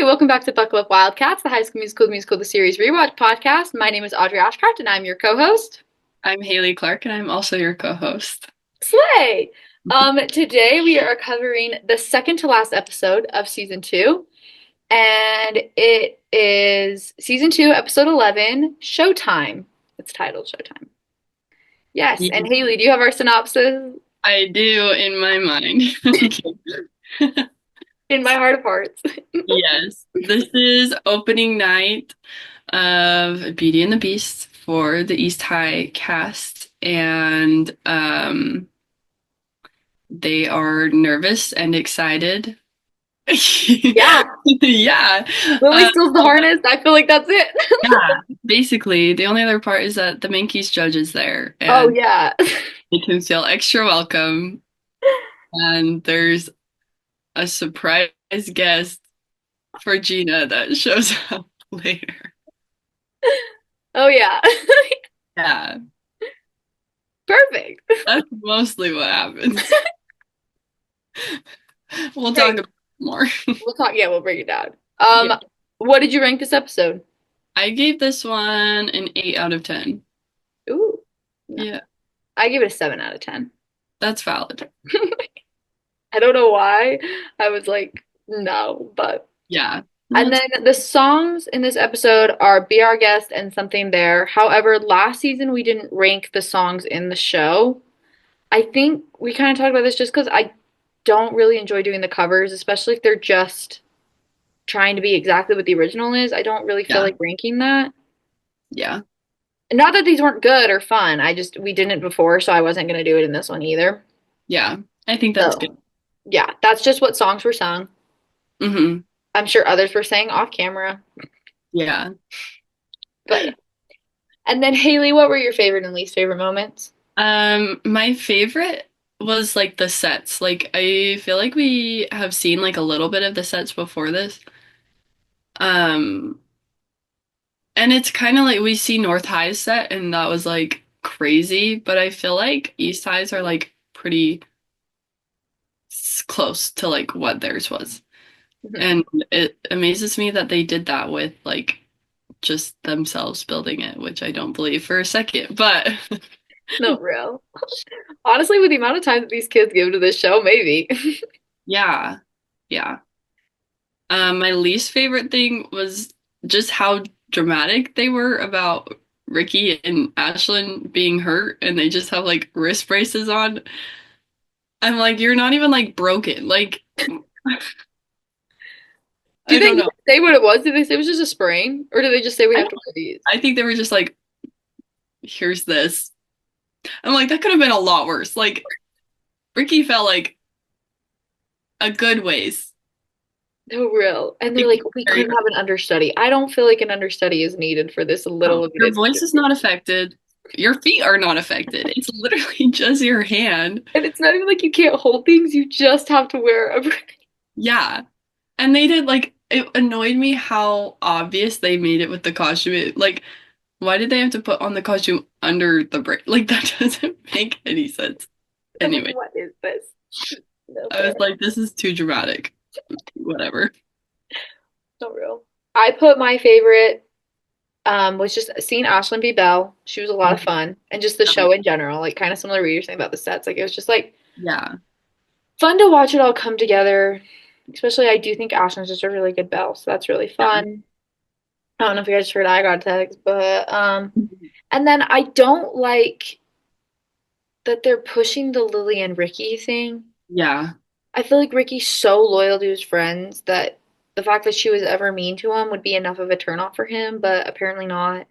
Hi, welcome back to Buckle Up Wildcats, the High School Musical, the series Rewatch podcast. My name is Audrey Ashcraft, and I'm your co-host. I'm Haley Clark, and I'm also your co-host. Slay! Today we are covering the second to last episode of season two, and it is season two, episode 11, Showtime. It's titled Showtime. Yes, Yeah, and Haley, do you have our synopsis I do in my mind. Okay. in my heart of hearts? Yes, this is opening night of Beauty and the Beast for the East High cast, and they are nervous and excited. Yeah, Yeah. Lily Uh, steals the harness. I feel like that's it. yeah. Basically, the only other part is that the Minky's judge is there, Oh, and yeah. they can feel extra welcome. And there's a surprise guest for Gina that shows up later. Oh, yeah. Yeah, Perfect. that's mostly what happens. We'll talk Okay, about it more. we'll talk. Yeah, we'll break it down. Yeah. What did you rank this episode? I gave this one an 8 out of 10. Ooh, no. Yeah, I give it a 7 out of 10. that's valid. I don't know why. I was like, no, but. Yeah. And That's then the songs in this episode are Be Our Guest and Something There. However, last season we didn't rank the songs in the show. I think we kind of talked about this just because I don't really enjoy doing the covers, especially if they're just trying to be exactly what the original is. I don't really feel yeah. like ranking that. Yeah. Not that these weren't good or fun. We didn't before, so I wasn't gonna do it in this one either. Yeah. I think that's So good. yeah, that's just what songs were sung. Hmm. I'm sure others were saying off camera, Yeah. but yeah. And then Haley, what were your favorite and least favorite moments? My favorite was like the sets. Like I feel like we have seen like a little bit of the sets before this. Um, And it's kind of like we see North High's set, and that was like crazy, but I feel like East High's are like pretty close to like what theirs was. Mhm. And it amazes me that they did that with like just themselves building it, which I don't believe for a second. But No, real. Honestly, with the amount of time that these kids give to this show, maybe. yeah, yeah. My least favorite thing was just how dramatic they were about Ricky and Ashlyn being hurt, and they just have like wrist braces on. I'm like, you're not even like broken. Like, Do I they don't even know. say what it was? Did they say it was just a sprain, or did they just say we I have don't, to wear these? I think they were just like, here's this. I'm like, that could have been a lot worse. Like, Ricky felt like a good ways. No, real. And they're Like, like, we very couldn't have an understudy. I don't feel like an understudy is needed for this little no, of your it. voice is not affected. Your feet are not affected. It's literally just your hand. And it's not even like you can't hold things, you just have to wear a brace. Yeah. And they did like it annoyed me how obvious they made it with the costume. Like, why did they have to put on the costume under the braid? Like that doesn't make any sense. I'm like, Anyway, what is this? No I fair. was like, this is too dramatic. Whatever. So real. I put my favorite was just seeing Ashlyn B. Bell. She was a lot of fun. And just the show in general, like kind of similar to what you're saying about the sets. Like it was just like Yeah. fun to watch it all come together. Especially I do think Ashlyn's just a really good Belle, so that's really Yeah. fun. I don't know if you guys heard I got a text, but and then I don't like that they're pushing the Lily and Ricky thing. Yeah. I feel like Ricky's so loyal to his friends that the fact that she was ever mean to him would be enough of a turnoff for him, but apparently not.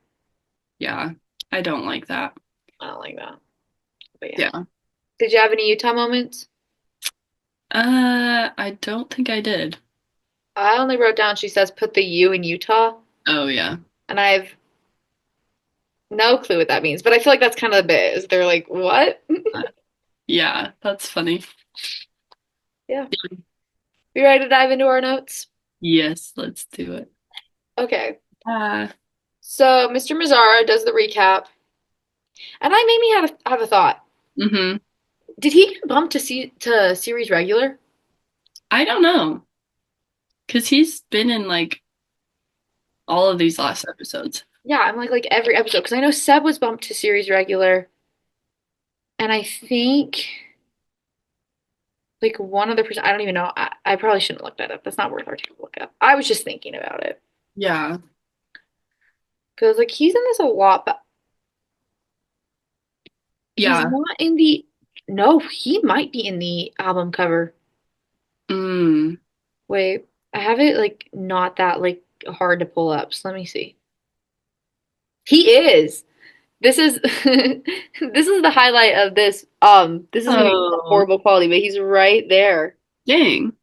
Yeah. I don't like that. I don't like that. But yeah. Yeah. Did you have any Utah moments? I don't think I did. I only wrote down she says put the U in Utah, Oh yeah. and I have no clue what that means, but I feel like that's kind of the bit. Is they're like, what? Uh, Yeah, that's funny. Yeah. We ready to dive into our notes? Yes, let's do it. Okay. Ah. So Mr. Mazzara does the recap, and that made me have a thought. Mm-hmm. Did he get bumped to series regular? I don't know. Because he's been in like all of these last episodes. Yeah, I'm like every episode because I know Seb was bumped to series regular, and I think like one other person. I don't even know. I probably shouldn't look that up. That's not worth our time to look up. I was just thinking about it Yeah. because like he's in this a lot, but he's Yeah. not in the. No, he might be in the album cover. Mm. Wait, I have it like not that like hard to pull up. So let me see. He is. This is this is the highlight of this. This is gonna be Oh, horrible quality, but he's right there. dang.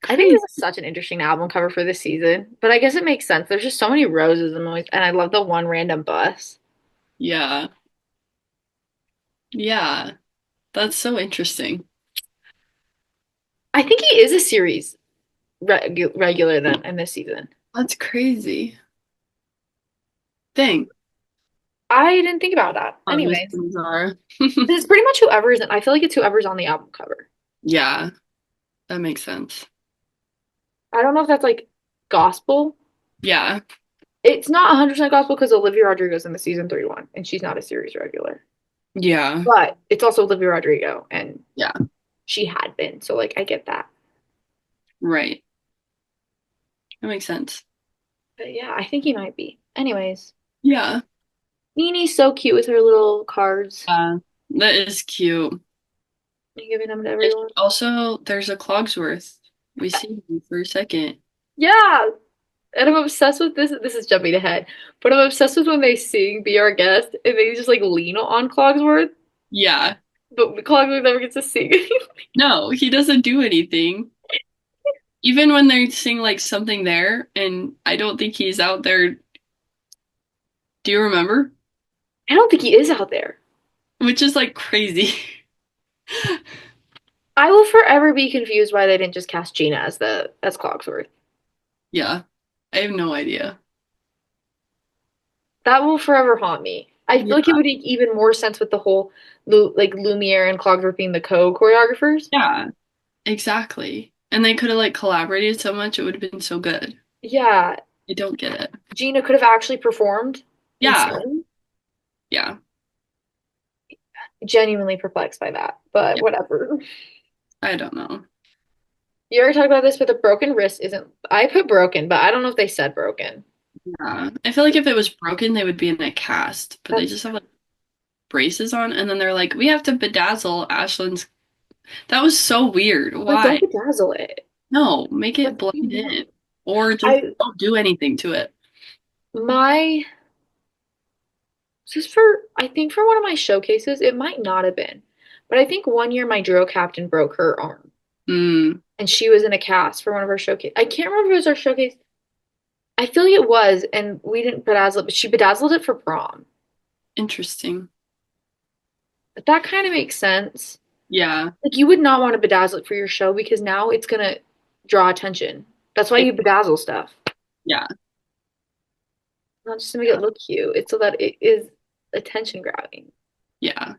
I think Crazy. this is such an interesting album cover for this season, but I guess it makes sense. There's just so many roses and I love the one random bus. Yeah. Yeah. That's so interesting. I think he is a series regular then in this season. That's crazy. Dang. I didn't think about that. Oh, just Anyways, bizarre. it's pretty much whoever is in. I feel like it's whoever's on the album cover. Yeah, that makes sense. I don't know if that's like gospel. Yeah. It's not 100% gospel because Olivia Rodrigo's in the season 3 one, and she's not a series regular. Yeah. But it's also Olivia Rodrigo, and Yeah. she had been. So, like, I get that. Right. That makes sense. But yeah, I think he might be. Anyways, Yeah. Nini's so cute with her little cards. That is cute. You giving them to Like, everyone. also, there's a Clogsworth. We see him for a second. Yeah, and I'm obsessed with this. This is jumping ahead, but I'm obsessed with when they sing "Be Our Guest" and they just like lean on Clogsworth, Yeah. but Clogsworth never gets to sing. No, he doesn't do anything. Even when they sing like something there, and I don't think he's out there. Do you remember? I don't think he is out there. Which is like crazy. I will forever be confused why they didn't just cast Gina as the as Clogsworth. Yeah. I have no idea. That will forever haunt me. I feel like it Yeah. would make even more sense with the whole like Lumiere and Clogsworth being the co-choreographers. Yeah. Exactly. And they could have like collaborated so much, it would have been so good. Yeah, I don't get it. Gina could have actually performed and Yeah. sung. Yeah. Genuinely perplexed by that, but Yeah. whatever. I don't know. You already talked about this, but the broken wrist isn't. I put broken, but I don't know if they said broken. Yeah. I feel like if it was broken, they would be in a cast, but they That's just have like braces on, and then they're like, we have to bedazzle Ashlyn's. That was so weird. but don't Why? bedazzle it. No, make it Let's be blend in. real. Or just I don't do anything to it. my just for I think for one of my showcases, it might not have been, but I think one year my drill captain broke her arm, Hmm. and she was in a cast for one of our showcase. I can't remember if it was our showcase. I feel like it was, and we didn't bedazzle it, but she bedazzled it for prom. Interesting. But that kind of makes sense. Yeah. Like you would not want to bedazzle it for your show because now it's gonna draw attention. That's why It- you bedazzle stuff. yeah. Not just to make it look cute. It's so that it is attention grabbing. Yeah.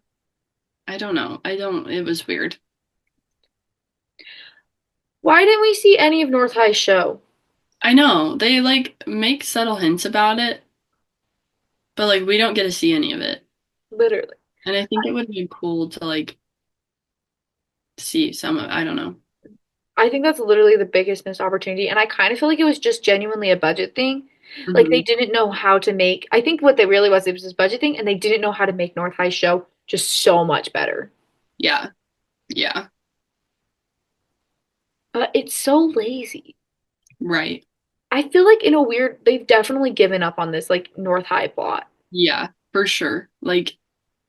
I don't know. I don't, it was weird. Why didn't we see any of North High's show? I know. They like make subtle hints about it, but like we don't get to see any of it. Literally. And I think it would be cool to like see some of, I don't know. I think that's literally the biggest missed opportunity. And I kind of feel like it was just genuinely a budget thing. Like they Hmm. didn't know how to make, I think what they really was, it was this budget thing, and they didn't know how to make North High's show just so much better. Yeah. Yeah. It's so lazy. Right. I feel like in a weird, they've definitely given up on this like North High plot. Yeah, for sure. Like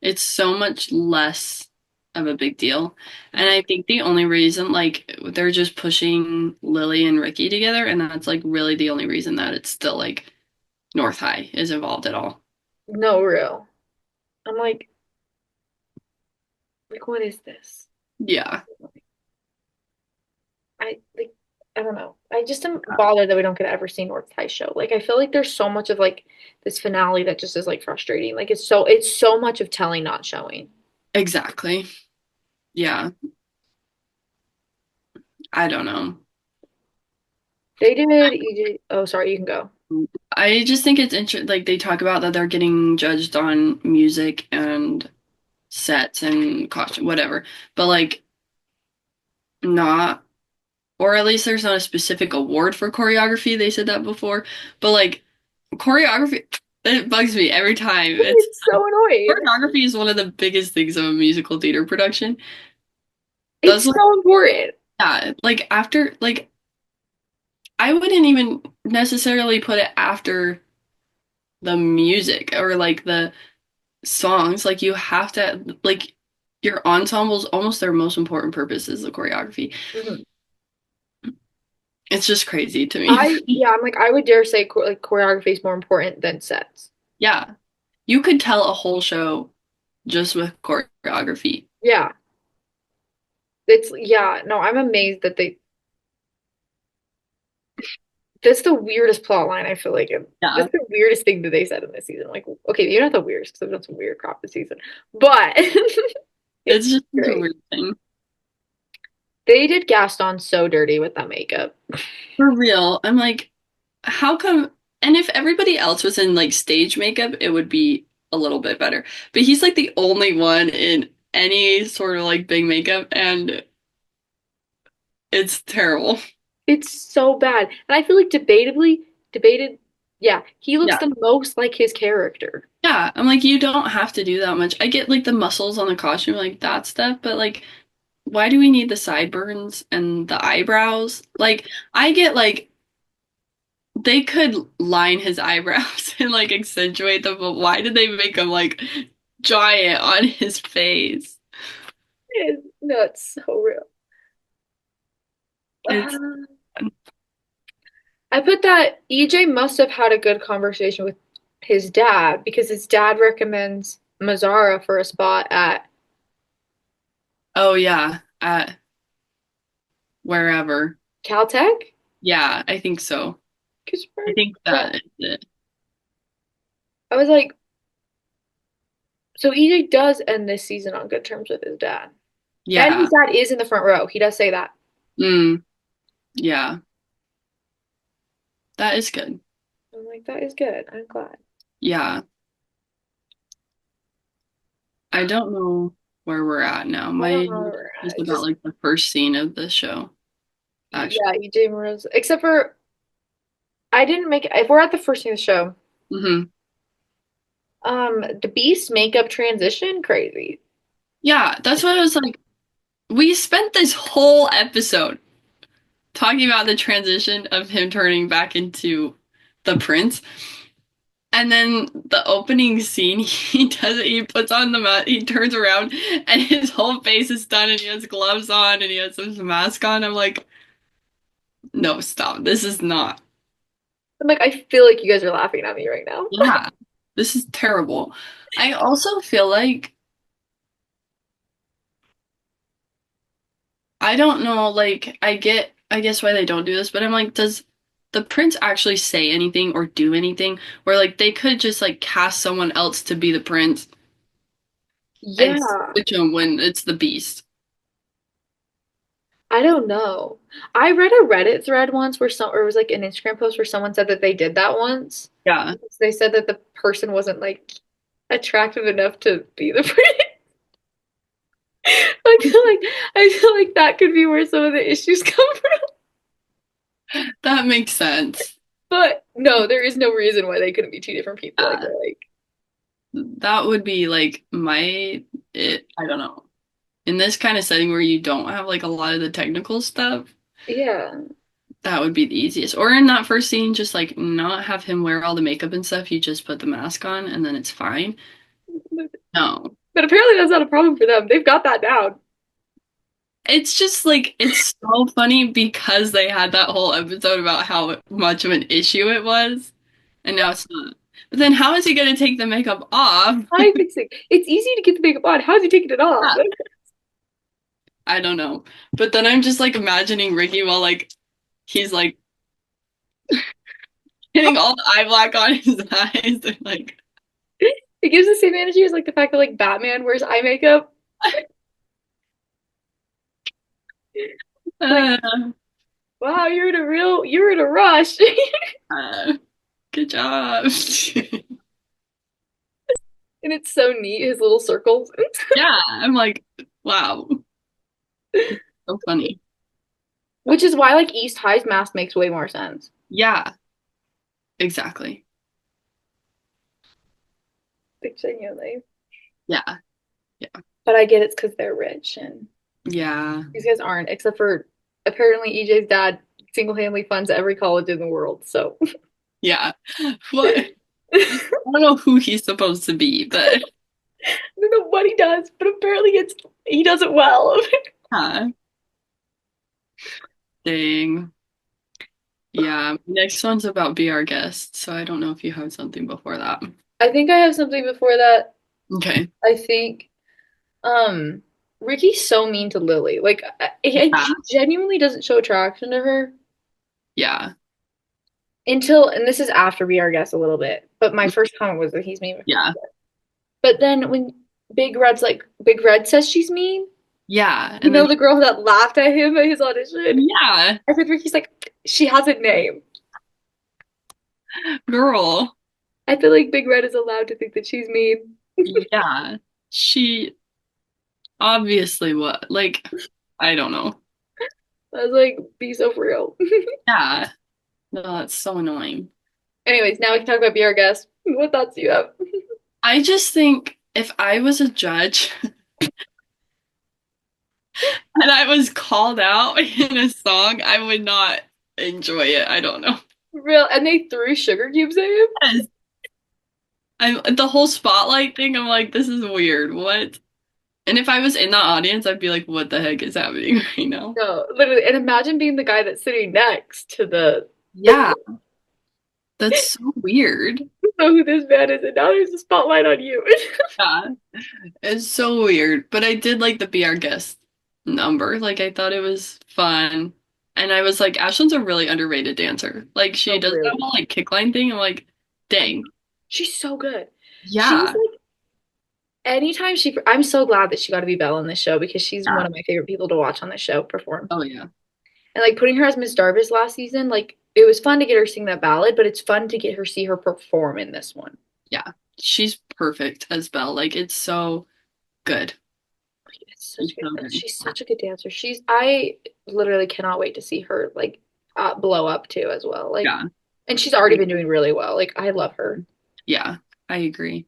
it's so much less of a big deal. And I think the only reason, like, they're just pushing Lily and Ricky together, and that's like really the only reason that it's still like North High is involved at all. No real. I'm like what is this? Yeah. Like I don't know. I just am bothered that we don't get to ever see North High show. Like I feel like there's so much of like this finale that just is like frustrating. Like it's so much of telling not showing. Exactly. Yeah. I don't know. They did EJ. Oh, sorry, you can go. I just think it's interesting. Like they talk about that they're getting judged on music and sets and costume, whatever, but like not, or at least there's not a specific award for choreography. They said that before, but like choreography, it bugs me every time. It's It's so annoying. choreography is one of the biggest things of a musical theater production. That's It's like, so important. yeah, like after, like, I wouldn't even necessarily put it after the music or like the songs. Like, you have to, like, your ensembles, almost their most important purpose is the choreography. Mhm. It's just crazy to me. Yeah, I'm like, I would dare say like choreography is more important than sets. Yeah. You could tell a whole show just with choreography. Yeah, yeah, no, I'm amazed that that's the weirdest plot line I feel like. Yeah. That's the weirdest thing that they said in this season. Like, okay, you're not the weirdest because I've done some weird crap this season, but it's It's just such a great. weird thing. They did Gaston so dirty with that makeup. For real. I'm like, how come? And if everybody else was in like stage makeup, it would be a little bit better. But he's like the only one in any sort of like big makeup, and it's terrible. It's so bad. And I feel like debated, yeah, he looks Yeah. the most like his character. Yeah. I'm like, you don't have to do that much. I get like the muscles on the costume, like that stuff, but like, why do we need the sideburns and the eyebrows? Like, I get like they could line his eyebrows and like accentuate them, but why did they make him like giant on his face? No, it's so real. It's I put that EJ must have had a good conversation with his dad because his dad recommends Mazzara for a spot at oh yeah, wherever. Caltech. Yeah, I think so. Because I think yeah, that is it. I was like, so EJ does end this season on good terms with his dad, and his Yeah. dad is in the front row. He does say that. Mm, yeah. That is good. I'm like, that is good. I'm glad. Yeah. I don't know where we're at now. I don't My know. is I about just like the first scene of the show, actually. yeah, EJ Moroz. Except for I didn't make it. If we're at the first scene of the show, Hmm. the Beast makeup transition, crazy. Yeah, that's what I was like. We spent this whole episode talking about the transition of him turning back into the prince. And then the opening scene, he does it. He puts on the mask. He turns around, and his whole face is done, and he has gloves on, and he has his mask on. I'm like, no, stop. This is not. I'm like, I feel like you guys are laughing at me right now. Yeah, this is terrible. I also feel like I don't know. Like, I guess why they don't do this, but I'm like, does the prince actually say anything or do anything? Where like they could just like cast someone else to be the prince and Yeah, switch him when it's the beast. I don't know. I read a Reddit thread once where or it was like an Instagram post where someone said that they did that once. Yeah. They said that the person wasn't like attractive enough to be the prince. I feel like that could be where some of the issues come from. That makes sense. But no, there is no reason why they couldn't be two different people. I Uh, feel like. that would be like I don't know. In this kind of setting where you don't have like a lot of the technical stuff, Yeah. that would be the easiest. Or in that first scene, just like not have him wear all the makeup and stuff. You just put the mask on and then it's fine. No. But apparently that's not a problem for them. They've got that down. It's just like it's so funny because they had that whole episode about how much of an issue it was, and now it's not. But then how is he gonna take the makeup off? I think so. It's easy to get the makeup on. How's he taking it off? I don't know. But then I'm just like imagining Ricky while like he's like getting all the eye black on his eyes and like It gives the same energy as like the fact that like Batman wears eye makeup. Like uh, Wow, you're in a rush. Uh, good job. And it's so neat, his little circles. Yeah, I'm like, wow, so funny. Which is why like East High's mask makes way more sense. Yeah, exactly. Like genuinely. Yeah, yeah, But I get it's because they're rich and yeah, these guys aren't, except for apparently EJ's dad single-handedly funds every college in the world. So yeah. What? I don't know who he's supposed to be, but I don't know what he does, but apparently he does it well. huh, dang. Yeah, next one's about Be Our Guest, so I don't know if you have something before that. I think I have something before that. Okay. I think um Ricky's so mean to Lily. Like Yeah, he genuinely doesn't show attraction to her yeah, until, and this is after Be Our Guest a little bit. But my first comment was that he's mean. yeah, But then when Big Red says she's mean, yeah. you And then, know the girl that laughed at him at his audition? yeah, I said Ricky's like, she has a name. girl, I feel like Big Red is allowed to think that she's mean. yeah. She obviously what? Like, I don't know. I was like, be so for real. Yeah, no, that's so annoying. Anyways, now we can talk about Be Our Guest. What thoughts do you have? I just think if I was a judge and I was called out in a song, I would not enjoy it. I don't know. Real, and they threw sugar cubes at him. Yes. I'm the whole spotlight thing, I'm like, this is weird. What? And if I was in the audience, I'd be like, what the heck is happening right now? No, literally. And imagine being the guy that's sitting next to the Yeah, that's so weird. know who this man is, and now there's a spotlight on you. Yeah, it's so weird. But I did like the Be Our Guest number. Like, I thought it was fun. And I was like, Ashlyn's a really underrated dancer. Like, she So does that really, whole like kickline thing. I'm like, dang. she's so good. She's Yeah. like anytime I'm so glad that she got to be Belle on this show because she's one Yeah. of my favorite people to watch on this show perform. Oh, yeah. And like putting her as Miss Darvis last season, like it was fun to get her sing that ballad, but it's fun to get her see her perform in this one. Yeah. She's perfect as Belle. Like, it's so good. It's such It's a good, so good. she's such a good dancer. I literally cannot wait to see her like blow up too as well. Like, Yeah. and she's already been doing really well. Like I love her. Yeah. I agree.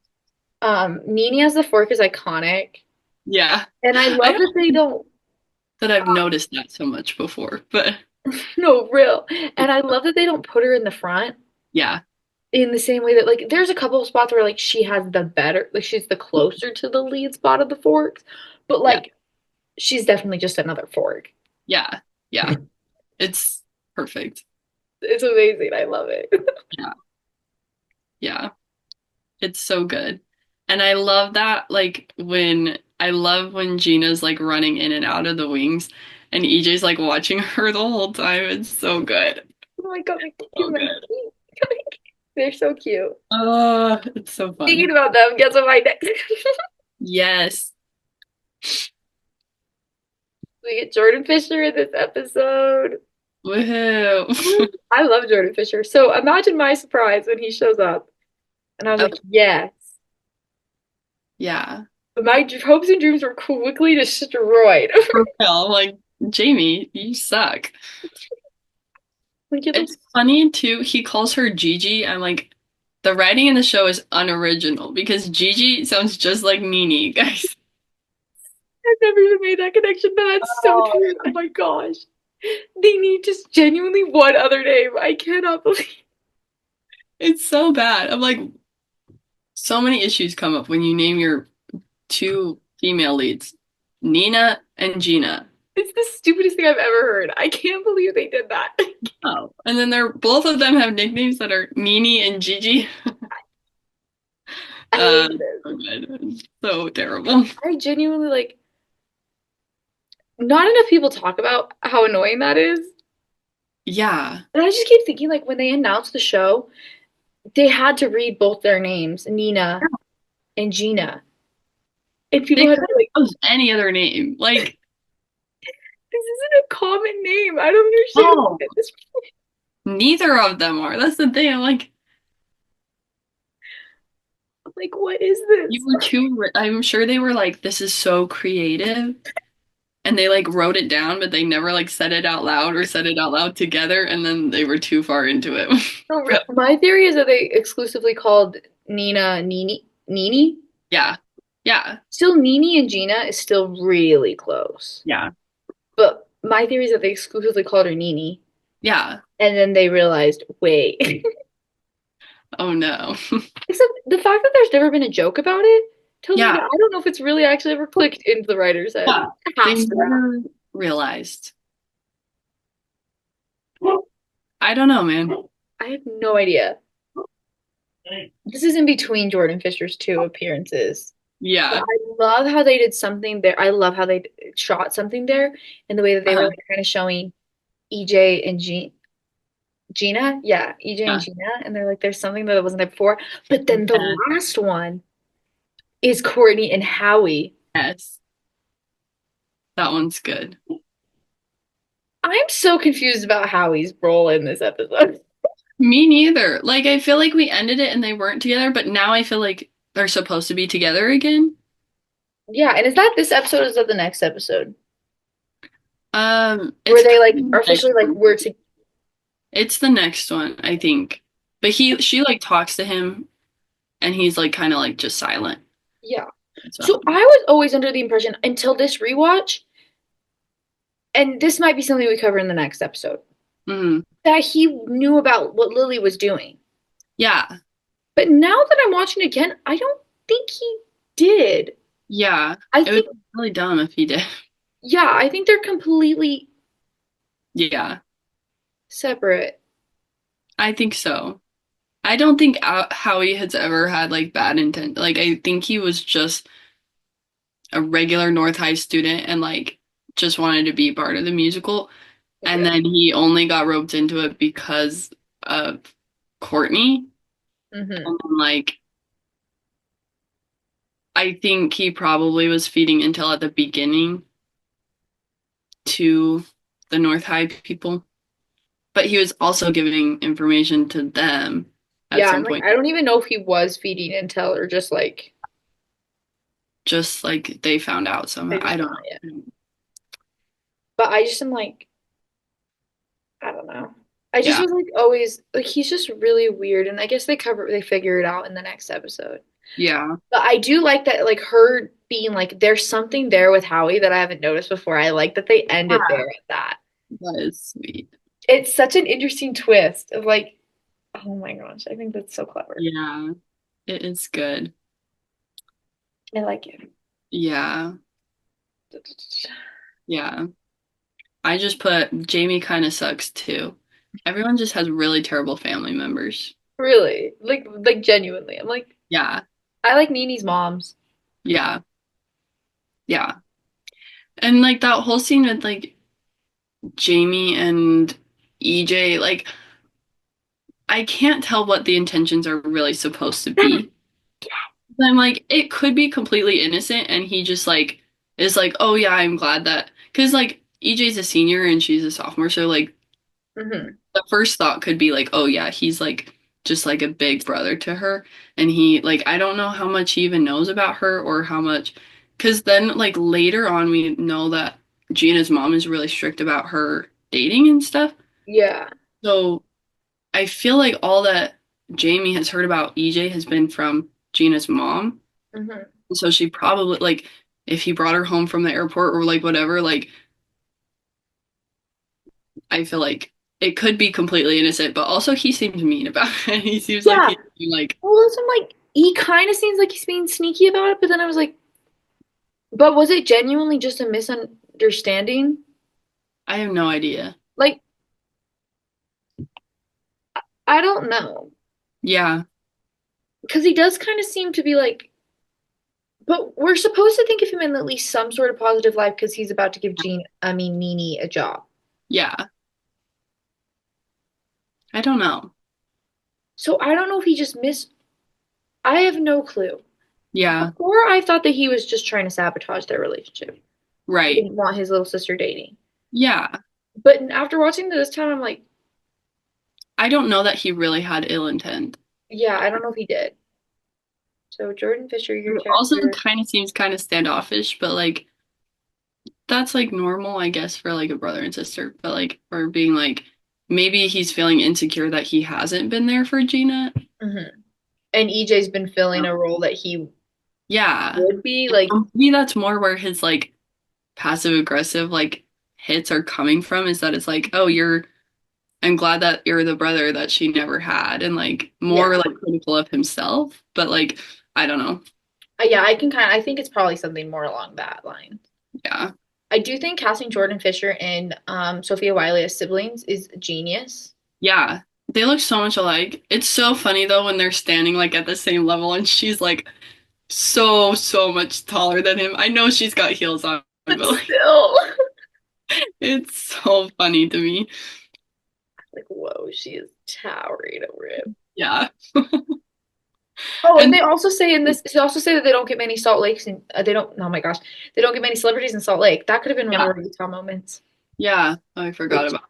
Nini as the fork is iconic, Yeah. and I I love that don't they think don't. that I've noticed that so much before, but No, real. And I love that they don't put her in the front yeah. in the same way that like there's a couple of spots where like she has the better, like she's the closer to the lead spot of the forks, but Yeah. like she's definitely just another fork. Yeah. Yeah. It's perfect. It's amazing. I love it. Yeah. Yeah. It's so good. And I love that, like, I love when Gina's like running in and out of the wings and EJ's like watching her the whole time. It's so good. Oh my God, So good. they're so cute. Oh, it's so Thinking fun. about them, guess what my next Yes. we get Jordan Fisher in this episode. Woohoo. I love Jordan Fisher. So imagine my surprise when he shows up. And I was Oh, like, yes. yeah. But my hopes and dreams were quickly destroyed. For real. Like, Jamie, you suck. Like, you're the, It's funny too. He calls her Gigi. I'm like, the writing in the show is unoriginal because Gigi sounds just like Nini, guys. I've never even made that connection, but that's so Oh. true. Oh my gosh. They need just genuinely one other name. I cannot believe. It's so bad. I'm like, so many issues come up when you name your two female leads, Nina and Gina. It's the stupidest thing I've ever heard. I can't believe they did that. Oh. And then they're both of them have nicknames that are Nini and Gigi. I Uh, hate this. so good. So terrible. I genuinely like, not enough people talk about how annoying that is. Yeah. And I just keep thinking, like, when they announced the show, they had to read both their names, Nina and Gina. And They people had could to be like, have used any other name. Like, This isn't a common name. I don't understand Oh, it. This, neither of them are. That's the thing. I'm like, like, what is you this? were too, I'm sure they were like, this is so creative. And they like wrote it down, but they never like said it out loud or said it out loud together. And then they were too far into it. No, But my theory is that they exclusively called Nina Nini. yeah, yeah, Still, Nini and Gina is still really close. yeah, But my theory is that they exclusively called her Nini. yeah. And then they realized, wait. Oh no. Except the fact that there's never been a joke about it tells me that Yeah, I don't know if it's really actually ever clicked into the writer's head. yeah. It They has to have. never realized. I don't know, man. I have no idea. This is in between Jordan Fisher's two appearances. But Yeah. I love how they did something there. I love how they shot something there and the way that they were Uh-huh. like kind of showing EJ and Gina. Yeah, EJ and Yeah. Gina. And they're like, there's something that wasn't there before. But then the Yeah. last one is Courtney and Howie. Yes. That one's good. I'm so confused about Howie's role in this episode. Me neither. Like I feel like we ended it and they weren't together, but now I feel like they're supposed to be together again. Yeah, and is that this episode or is that the next episode? Where It's they kind like of are the next officially like one. we're to It's the next one, I think. But she like talks to him and he's like kind of like just silent. yeah. That's So about I was always under the impression until this rewatch, and this might be something we cover in the next episode, hmm. that he knew about what Lily was doing. Yeah. But now that I'm watching again, I don't think he did. Yeah. I It would think, be really dumb if he did. yeah, I think they're completely Yeah. separate. I think so. I don't think Howie has ever had like bad intent. Like I think he was just a regular North High student and like just wanted to be part of the musical. And Yeah. then he only got roped into it because of Courtney. Hmm. And then, like I think he probably was feeding intel at the beginning to the North High people, but he was also giving information to them at Yeah, I'm some like, point, I don't even know if he was feeding intel or just like just like they found out somehow. they just I don't found it. know. But I just am like, I don't know. I just Yeah. was like always like he's just really weird, and I guess they figure it out in the next episode. Yeah. But I do like that, like her being like, there's something there with Howie that I haven't noticed before. I like that they ended Yeah. there at that. That is sweet. It's such an interesting twist of like, oh my gosh, I think that's so clever. Yeah. It is good. I like it. Yeah. Yeah. I just put Jamie kind of sucks too. Everyone just has really terrible family members. Really, like genuinely, I'm like, Yeah. I like Nini's moms. Yeah. Yeah. And like that whole scene with like Jamie and EJ, like I can't tell what the intentions are really supposed to be. I'm like, it could be completely innocent, and he just like is like, oh yeah, I'm glad that because like EJ's a senior and she's a sophomore, so like Hmm. the first thought could be like, oh yeah, he's like just like a big brother to her, and he like I don't know how much he even knows about her or how much, because then like later on we know that Gina's mom is really strict about her dating and stuff. Yeah. So I feel like all that Jamie has heard about EJ has been from Gina's mom. Hmm. So she probably like if he brought her home from the airport or like whatever, like I feel like it could be completely innocent, but also he seems mean about it. He seems like Yeah. he's like Well, so I'm like, he kind of seems like he's being sneaky about it, but then I was like, but was it genuinely just a misunderstanding? I have no idea. Like, I don't know. Yeah, Because he does kind of seem to be like, but we're supposed to think of him in at least some sort of positive light because he's about to give Nini a job. yeah. I don't know. So I don't know if he just missed. I have no clue. Yeah, Before I thought that he was just trying to sabotage their relationship. He right. didn't want his little sister dating. Yeah. But after watching this time, I'm like, I don't know that he really had ill intent. yeah, I don't know if he did. So Jordan Fisher, your It also character. kind of seems kind of standoffish, but like that's like normal, I guess, for like a brother and sister. But like, or being like, maybe he's feeling insecure that he hasn't been there for Gina. Hmm. And EJ's been filling a role that he Yeah. would be like, Maybe that's more where his like passive aggressive like hits are coming from is that it's like, oh, I'm glad that you're the brother that she never had and like more yeah. like critical of himself, but like I don't know. Yeah, I can kind of, I think it's probably something more along that line. Yeah. I do think casting Jordan Fisher and Sophia Wiley as siblings is genius. Yeah. They look so much alike. It's so funny though when they're standing like at the same level and she's like so much taller than him. I know she's got heels on, but But like still, it's so funny to me. like, whoa, she is towering over him. Yeah. Oh, and And they also say in this, they also say that they don't get many Salt Lakes, and they don't. Oh my gosh, they don't get many celebrities in Salt Lake. That could have been one of yeah. our Utah moments. Yeah. I forgot Which, about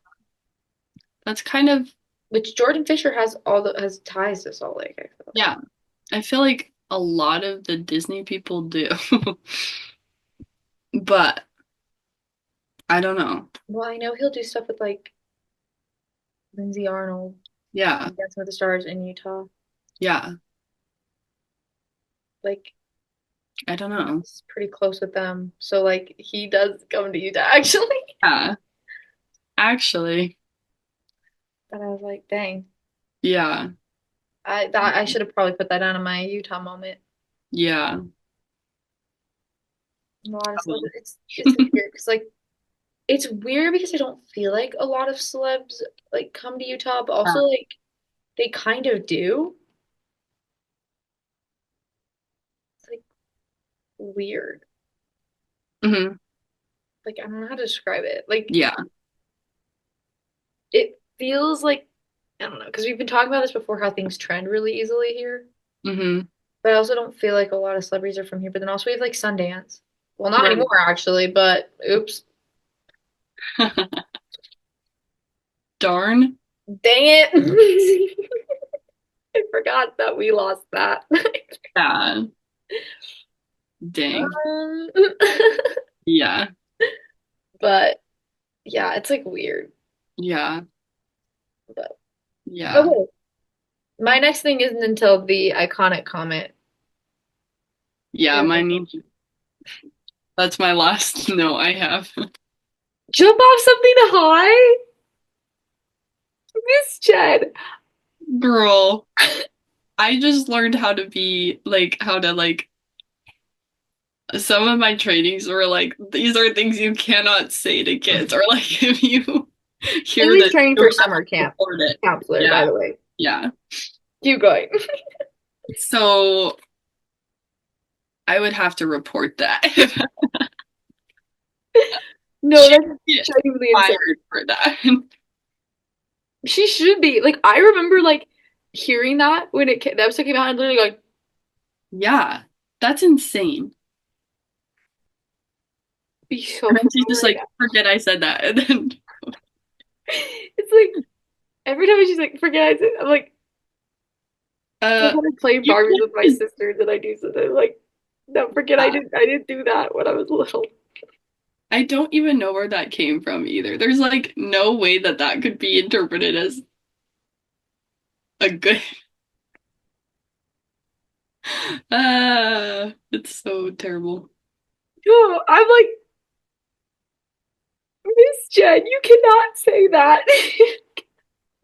that's kind of which Jordan Fisher has has ties to Salt Lake. I feel. yeah. I feel like a lot of the Disney people do. But I don't know. Well, I know he'll do stuff with like Lindsay Arnold Yeah. and Dancing with the Stars in Utah. Yeah. Like I don't know. he's pretty close with them, so like he does come to Utah actually. Yeah. Actually, But I was like, dang, yeah. I should have probably put that down in my Utah moment. Yeah. A lot of I celebs. will. It's weird because like it's weird because I don't feel like a lot of celebs like come to Utah, but also like they kind of do. It's like weird. Hmm. Like I don't know how to describe it. Like Yeah. it feels like I don't know because we've been talking about this before how things trend really easily here. Hmm. But I also don't feel like a lot of celebrities are from here. But then also we have like Sundance. Well, not Right. anymore actually, but oops. Darn. Dang it. I forgot that we lost that. Yeah. Dang. Um, Yeah. but yeah, it's like weird. Yeah. But Yeah. okay. My next thing isn't until the iconic comment. Yeah. And Mine needs. That's my last note I have. jump off something high? Miss Jen. Girl, I just learned how to be like, how to like, some of my trainings were like, these are things you cannot say to kids, or like, if you hear Haley's this, training you for have summer to camp report it. counselor, by Yeah. the way. Yeah. Keep going. So I would have to report that. No, She that's would get genuinely insane. fired for that. She should be. Like, I remember, like, hearing that when the episode came out and literally going, Yeah, that's insane. be so And then for she's real just right like, now. forget I said that. And then, It's like, every time she's like, forget I said, I'm like, I uh, want to play you Barbies with my can't, sisters and I do something. Like, no, forget yeah, I didn't do that when I was little. I don't even know where that came from either. There's like no way that that could be interpreted as a good, it's so terrible. Oh, I'm like, Miss Jen, you cannot say that.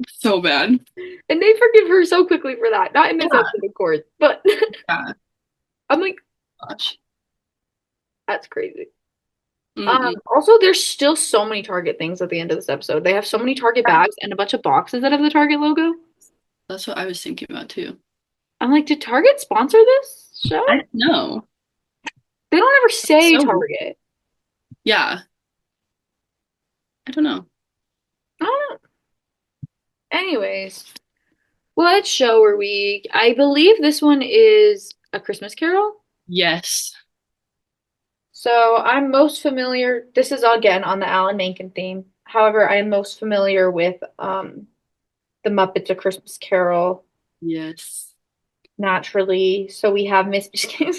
So bad. And they forgive her so quickly for that. Not in this Yeah, episode, of course, but yeah, I'm like, gosh. that's crazy. Mm-mm. Also, there's still so many Target things at the end of this episode. They have so many Target bags and a bunch of boxes that have the Target logo. That's what I was thinking about too. I'm like, did Target sponsor this I show? don't know. They don't ever say So weird. Target. Yeah, I don't know. I don't know. Anyways, what show are we? I believe this one is A Christmas Carol. Yes. So I'm most familiar, this is again on the Alan Menken theme. However, I am most familiar with The Muppets A Christmas Carol, Yes. naturally. So we have Miss Miss Miss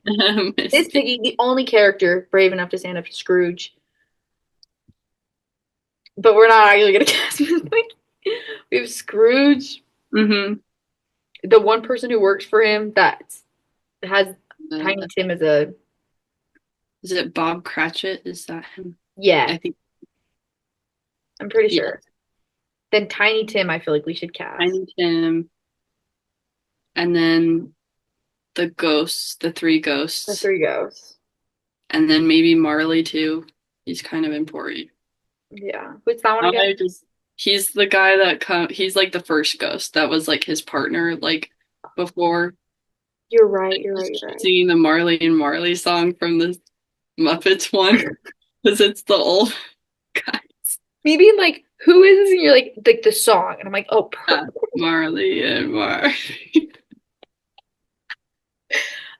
Piggy. Piggy, the only character brave enough to stand up to Scrooge. But we're not actually gonna cast Miss Piggy. We have Scrooge, Mm-hmm. the one person who works for him that has Tiny Uh, Tim as a, is it Bob Cratchit? Is that him? yeah, I think, I'm pretty yeah. sure. Then Tiny Tim, I feel like we should cast. Tiny Tim. And then the three The ghosts. three ghosts. And then maybe Marley too. He's kind of important. Yeah. Who's that one Now again? I just he's the guy that he's like the first ghost that was like his partner like before. You're right. You're right. Just You're keep right. singing the Marley and Marley song from the Muppets one because it's the old guy. Maybe like who is this? And you're like the song, and I'm like, oh, Yeah, Marley and Marley.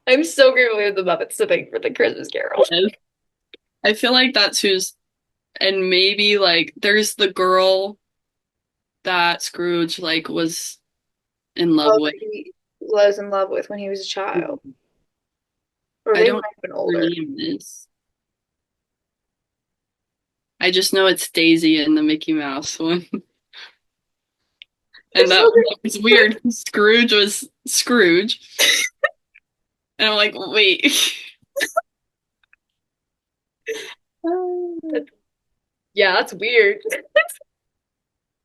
I'm so grateful we have the Muppets to thank for the Christmas Carol. Yes. I feel like that's who's and maybe like there's the girl that Scrooge like was in love Oh, with. that he was in love with when he was a child, or I they don't might have been know what her older. name is. I just know it's Daisy in the Mickey Mouse one. They're And so that great. was weird. Scrooge was Scrooge. And I'm like, wait. That's, yeah, that's weird.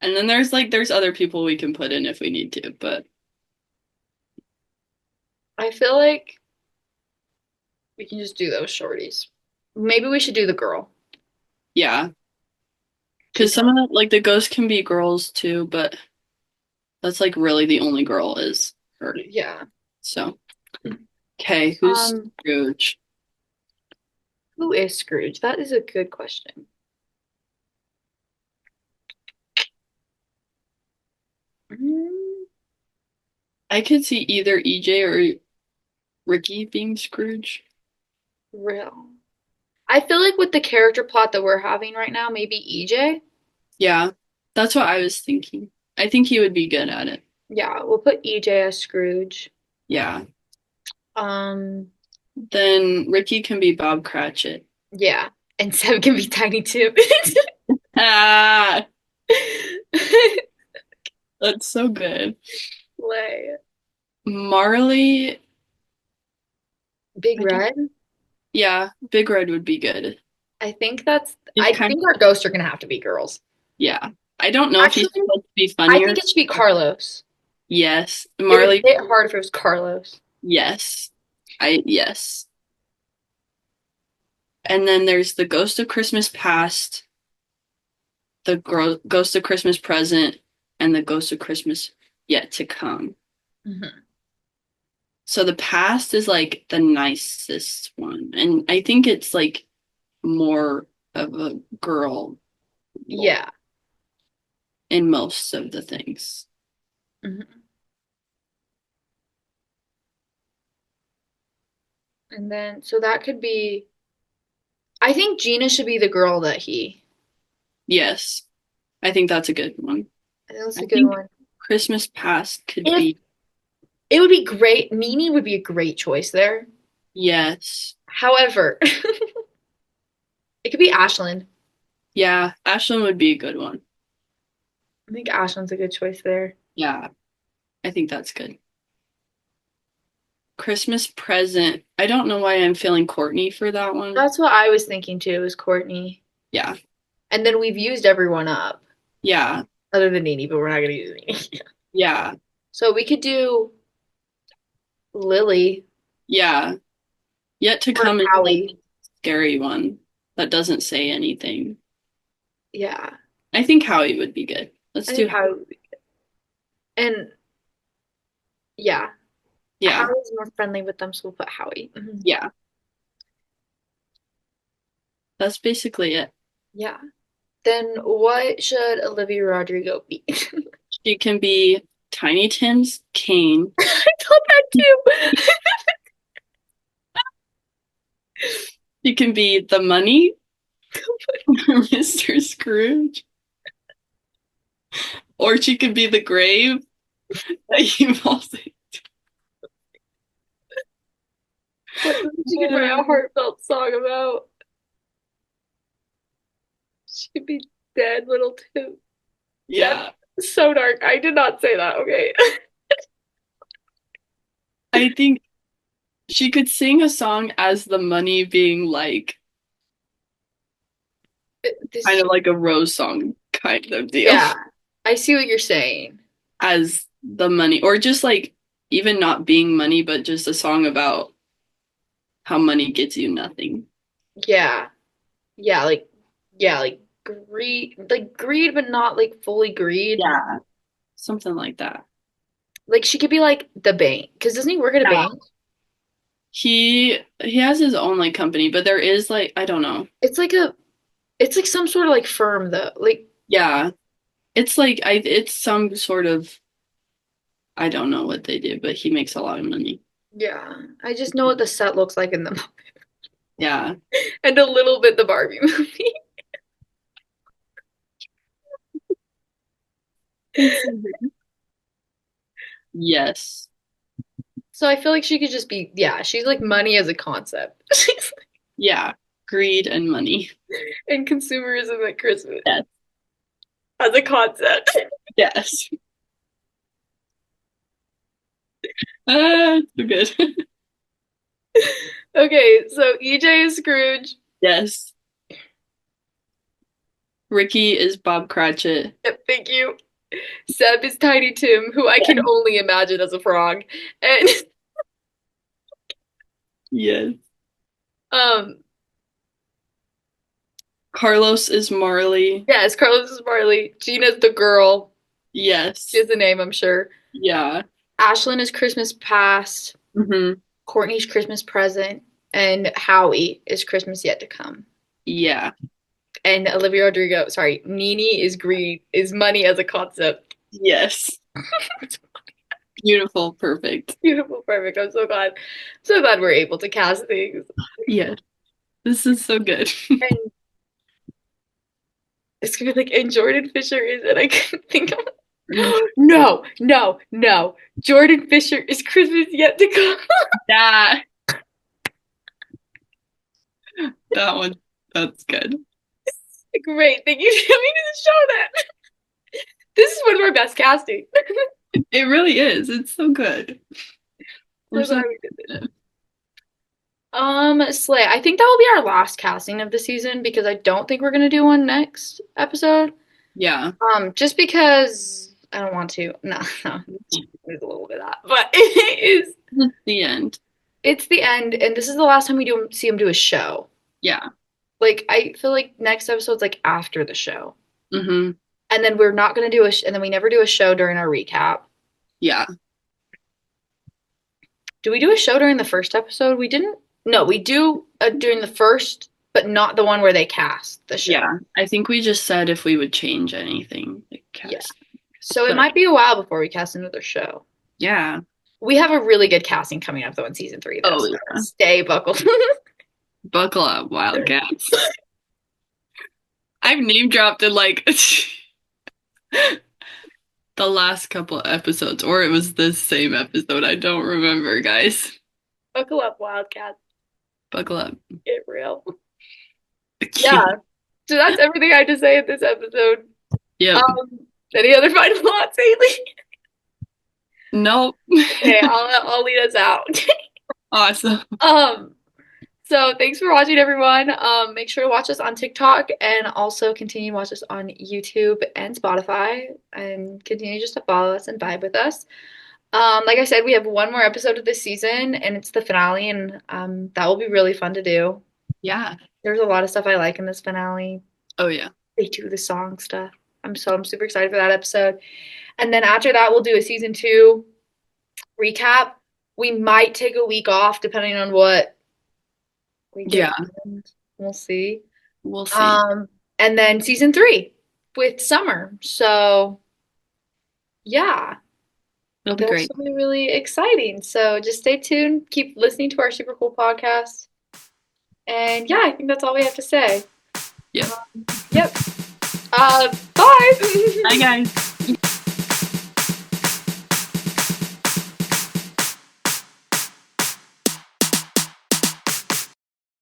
And then there's other people we can put in if we need to, but I feel like we can just do those shorties. Maybe we should do the girl. yeah. Because Just some of the like the ghosts can be girls too, but that's like really the only girl is her. yeah. So okay, who's Um, Scrooge? who is Scrooge? That is a good question. Mm, I could see either EJ or Ricky being Scrooge. real. I feel like with the character plot that we're having right now, maybe EJ. Yeah, that's what I was thinking. I think he would be good at it. Yeah, we'll put EJ as Scrooge. Yeah. Um, Then Ricky can be Bob Cratchit. yeah, and Seb can be Tiny Tim. Ah, that's so good. Lay. Marley, Big I don't, Red. yeah, Big Red would be good. I think that's. He's I kind think of, our ghosts are gonna have to be girls. yeah. I don't know if he's Actually, supposed to be I think funnier. it should be Carlos. Yes. It would Marley, hit hard if it was Carlos. yes. Yes. And then there's the Ghost of Christmas Past, the Ghost of Christmas Present, and the Ghost of Christmas Yet to Come. Hmm. So the past is like the nicest one. And I think it's like more of a girl role Yeah. in most of the things. Hmm. And then, so that could be. I think Gina should be the girl that he. Yes, I think that's a good one. I think that's I a good think one. Christmas Past could If be it would be great, Nini would be a great choice there. yes. However, it could be Ashland. Yeah, Ashlyn would be a good one. I think Ashland's a good choice there. Yeah, I think that's good. Christmas Present. I don't know why I'm feeling Courtney for that one. That's what I was thinking too, is Courtney. Yeah. And then we've used everyone up, Yeah. other than Nini, but we're not gonna use Nini. Yeah. So we could do Lily Yeah. Yet to or come is like Howie. a scary one that doesn't say anything. Yeah, I think Howie would be good. Let's I do think Howie. Howie would be, and yeah, Yeah. Howie's more friendly with them, so we'll put Howie. Mhm. Yeah. That's basically it. Yeah. Then what should Olivia Rodrigo be? She can be Tiny Tim's cane. I thought that too. She can be the money, Mr. Scrooge, or she could be the grave that he falls in. What she could write a heartfelt song about. She could be dead little too. That's Yeah, so dark. I did not say that, okay? I think she could sing a song as the money being like kind This, of like a Rose song kind of deal yeah, I see what you're saying. as the money, or just like even not being money, but just a song about how money gets you nothing. Yeah, yeah, like greed, but not like fully greed. Yeah, something like that. Like she could be like the bank, because doesn't he work at a Yeah. bank? He has his own like company, but there is like I don't know. It's like a, it's like some sort of like firm though. Like, Yeah, it's like it's some sort of I don't know what they do, but he makes a lot of money. yeah, I just know what the set looks like in the Yeah. and a little bit the Barbie movie. It's so good. Yes. So I feel like she could just be, yeah, she's like money as a concept. She's Yeah. Greed and money. and consumerism at Christmas Yes. as a concept. Yes. So good. Okay, so EJ is Scrooge. Yes. Ricky is Bob Cratchit. Yep, thank you. Seb is Tiny Tim, who I can Yes. only imagine as a frog. And Yes. um Carlos is Marley. yes, Carlos is Marley. Gina's the girl. She Yes. has a name, I'm sure. Yeah. Ashlyn is Christmas past. Hmm. Courtney's Christmas present. And Howie is Christmas yet to come. Yeah. And Olivia Rodrigo, sorry, Nini is green, is money as a concept. Yes. Beautiful. Perfect. Beautiful, perfect. So glad we're able to cast things. Yes. This is so good. And it's gonna be like, and Jordan Fisher is, and I couldn't think of. No, no, no. Jordan Fisher is Christmas yet to come. That that one. That's good. Great, thank you for coming to the show. That this is one of our best casting. It really is. It's so good. We're So so glad we did it. good. Slay. I think that will be our last casting of the season because I don't think we're gonna do one next episode. Yeah. Just because I don't want to. No, no, there's a little bit of that, but it is. It's the end. It's the end, and this is the last time we do see him do a show. Yeah. Like I feel like next episode's like after the show, Hmm. and then we're not gonna do and then we never do a show during our recap. Yeah. Do we do a show during the first episode? We didn't. No, we do during the first, but not the one where they cast the show. Yeah. I think we just said if we would change anything, like Yeah. cast. So it But might be a while before we cast another show. yeah. We have a really good casting coming up though in season 3, though. Oh So yeah. stay buckled. Buckle up, Wildcats. I've name dropped in like the last couple episodes, or it was this same episode. I don't remember, guys. Buckle up, Wildcats. Buckle up. Get real. Yeah. So that's everything I had to say in this episode. Yep. Any other final thoughts, Haley? Nope. Okay, I'll lead us out. Awesome. um, so thanks for watching, everyone. Make sure to watch us on TikTok and also continue to watch us on YouTube and Spotify and continue just to follow us and vibe with us. Like I said, we have one more episode of this season and it's the finale, and that will be really fun to do. Yeah. There's a lot of stuff I like in this finale. Oh yeah. They do the song stuff. I'm super excited for that episode. And then after that, we'll do a season 2 recap. We might take a week off depending on what we get. Yeah. We'll see. We'll see. And then season 3 with Summer. So yeah, It'll be that's great. gonna be really exciting. So just stay tuned. Keep listening to our super cool podcast. And yeah, I think that's all we have to say. Yep. Yep. Bye. Bye, guys.